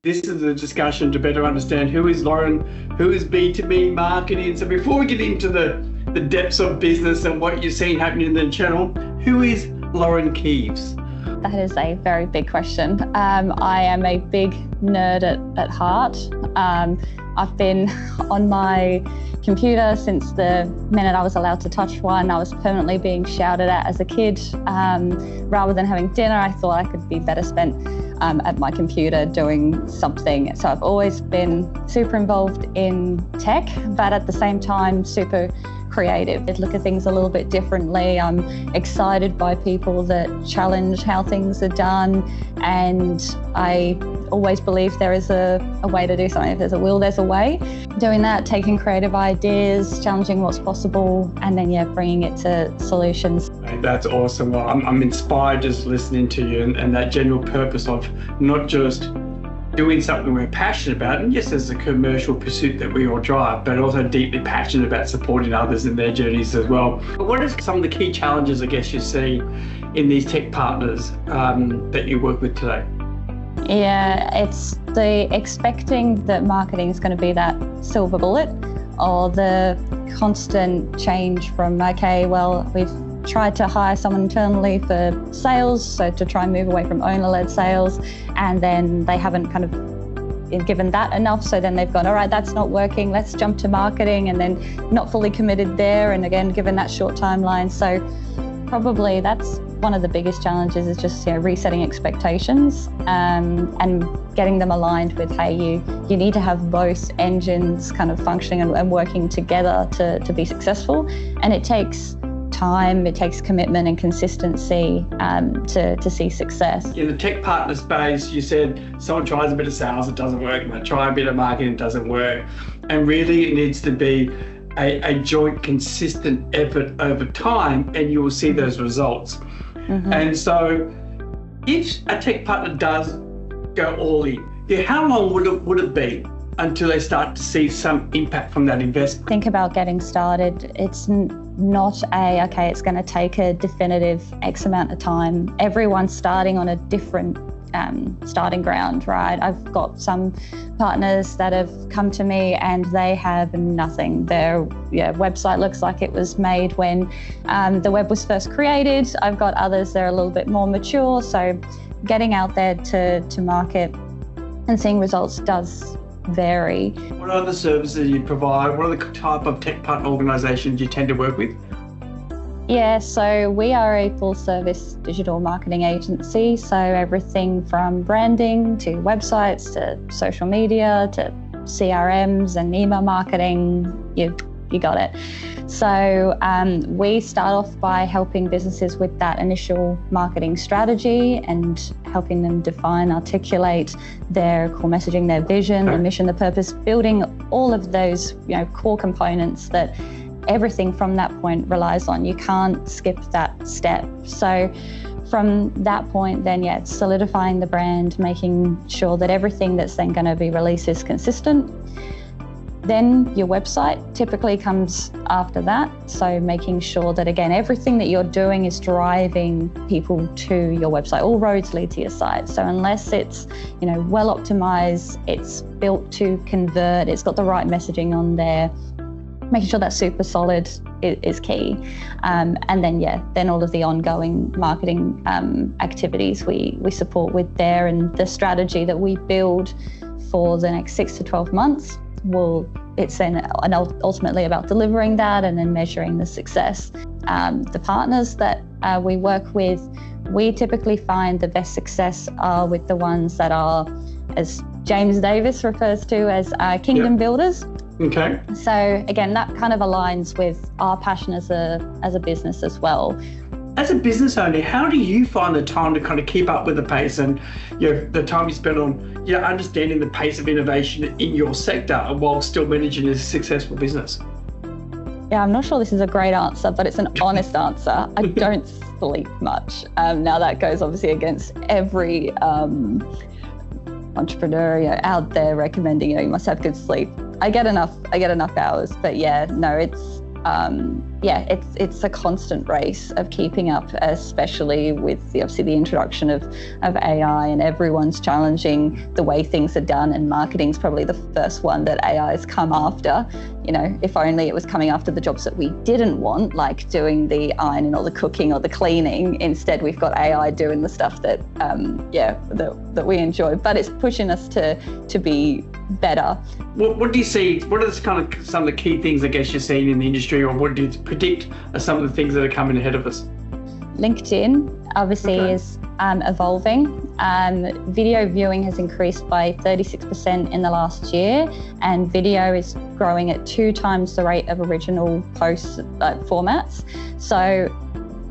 This is a discussion to better understand who is Lauren, who is B2Me marketing. So before we get into the depths of business and what you're seeing happening in the channel, who is Lauren Keeves? That is a very big question. I am a big nerd at heart. I've been on my computer since the minute I was allowed to touch one. I was permanently being shouted at as a kid. Rather than having dinner, I thought I could be better spent at my computer doing something. So I've always been super involved in tech, but at the same time, super creative. I look at things a little bit differently. I'm excited by people that challenge how things are done, and I always believe there is a way to do something. If there's a will, there's a way. Doing that, taking creative ideas, challenging what's possible, and then bringing it to solutions. That's awesome. Well, I'm inspired just listening to you and that general purpose of not just doing something we're passionate about, and yes, there's a commercial pursuit that we all drive, but also deeply passionate about supporting others in their journeys as well. But what are some of the key challenges, I guess, you see in these tech partners that you work with today? Yeah, it's the expecting that marketing is going to be that silver bullet, or the constant change from, okay, well, we've tried to hire someone internally for sales, so to try and move away from owner-led sales, and then they haven't kind of given that enough, so then they've gone, all right, that's not working, let's jump to marketing, and then not fully committed there, and again, given that short timeline. So probably that's one of the biggest challenges, is just resetting expectations and getting them aligned with, hey, you need to have both engines kind of functioning and working together to be successful, and it takes time, it takes commitment and consistency to see success. In the tech partner space, you said someone tries a bit of sales, it doesn't work, and they try a bit of marketing, it doesn't work. And really it needs to be a joint, consistent effort over time, and you will see those results. Mm-hmm. And so if a tech partner does go all in, how long would it be until they start to see some impact from that investment? Think about getting started. It's not okay, it's going to take a definitive X amount of time. Everyone's starting on a different starting ground, right? I've got some partners that have come to me and they have nothing. Their website looks like it was made when the web was first created. I've got others that are a little bit more mature. So getting out there to market and seeing results does vary. What are the services you provide? What are the type of tech partner organisations you tend to work with? Yeah, so we are a full service digital marketing agency. So everything from branding to websites to social media to CRMs and email marketing, you got it. So we start off by helping businesses with that initial marketing strategy and helping them define, articulate their core messaging, their vision, their mission, the purpose, building all of those core components that everything from that point relies on. You can't skip that step. So from that point, then it's solidifying the brand, making sure that everything that's then going to be released is consistent. Then your website typically comes after that. So making sure that, again, everything that you're doing is driving people to your website. All roads lead to your site. So unless it's, well optimized, it's built to convert, it's got the right messaging on there, making sure that's super solid is key. And then all of the ongoing marketing activities we support with there, and the strategy that we build for the next 6 to 12 months. It's then ultimately about delivering that and then measuring the success. The partners that we work with, we typically find the best success are with the ones that are, as James Davis refers to as kingdom builders. Okay. So again, that kind of aligns with our passion as a business as well. As a business owner, how do you find the time to kind of keep up with the pace and the time you spend on understanding the pace of innovation in your sector while still managing a successful business? Yeah, I'm not sure this is a great answer, but it's an honest answer. I don't sleep much. Now that goes obviously against every entrepreneur out there recommending you must have good sleep. I get enough hours, but it's yeah, it's a constant race of keeping up, especially with obviously the introduction of AI, and everyone's challenging the way things are done, and marketing's probably the first one that AI has come after. You know, if only it was coming after the jobs that we didn't want, like doing the ironing or the cooking or the cleaning. Instead, we've got AI doing the stuff that that we enjoy. But it's pushing us to be better. What do you see? What are some of the key things I guess you're seeing in the industry, or what do you predict are some of the things that are coming ahead of us? LinkedIn obviously is evolving. Video viewing has increased by 36% in the last year, and video is growing at 2 times the rate of original post formats. So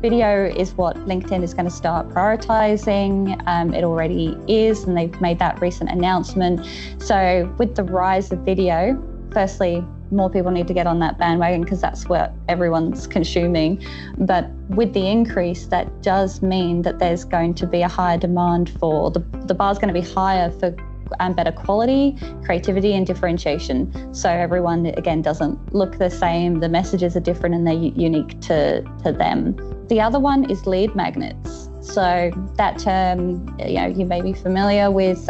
video is what LinkedIn is going to start prioritizing. It already is, and they've made that recent announcement. So with the rise of video, firstly, more people need to get on that bandwagon because that's what everyone's consuming. But with the increase, that does mean that there's going to be a higher demand for, the bar's going to be higher for better quality, creativity and differentiation. So everyone, again, doesn't look the same. The messages are different and they're unique to them. The other one is lead magnets. So that term, you may be familiar with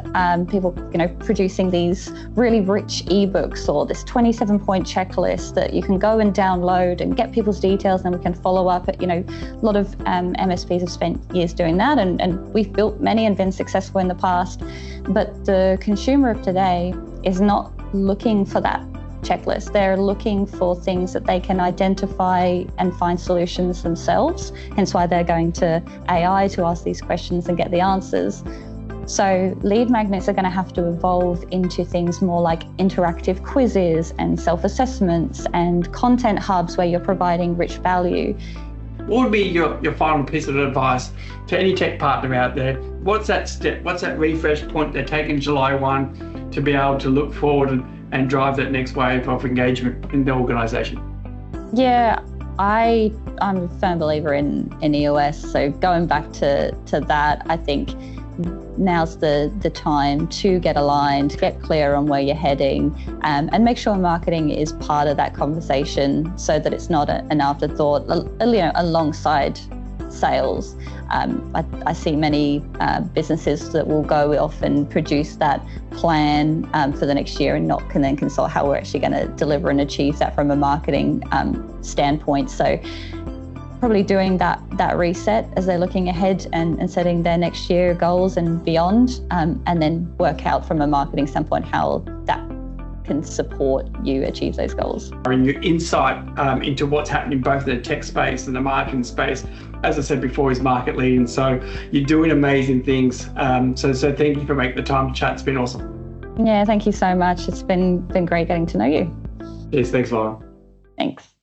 people, producing these really rich ebooks or this 27-point checklist that you can go and download and get people's details, and we can follow up. A lot of MSPs have spent years doing that, and we've built many and been successful in the past. But the consumer of today is not looking for that checklist. They're looking for things that they can identify and find solutions themselves, hence why they're going to AI to ask these questions and get the answers. So lead magnets are going to have to evolve into things more like interactive quizzes and self-assessments and content hubs where you're providing rich value. What would be your final piece of advice to any tech partner out there? What's that step? What's that refresh point they're taking July 1 to be able to look forward and drive that next wave of engagement in the organisation? Yeah, I'm a firm believer in EOS. So going back to that, I think now's the time to get aligned, get clear on where you're heading, and make sure marketing is part of that conversation so that it's not an afterthought, alongside sales. I see many businesses that will go off and produce that plan for the next year and can then consult how we're actually going to deliver and achieve that from a marketing standpoint. So probably doing that reset as they're looking ahead and setting their next year goals and beyond, and then work out from a marketing standpoint how that can support you achieve those goals. And your insight into what's happening both in the tech space and the marketing space, as I said before, is market leading. So you're doing amazing things. So thank you for making the time to chat. It's been awesome. Yeah, thank you so much. It's been great getting to know you. Yes, thanks, Laura. Thanks.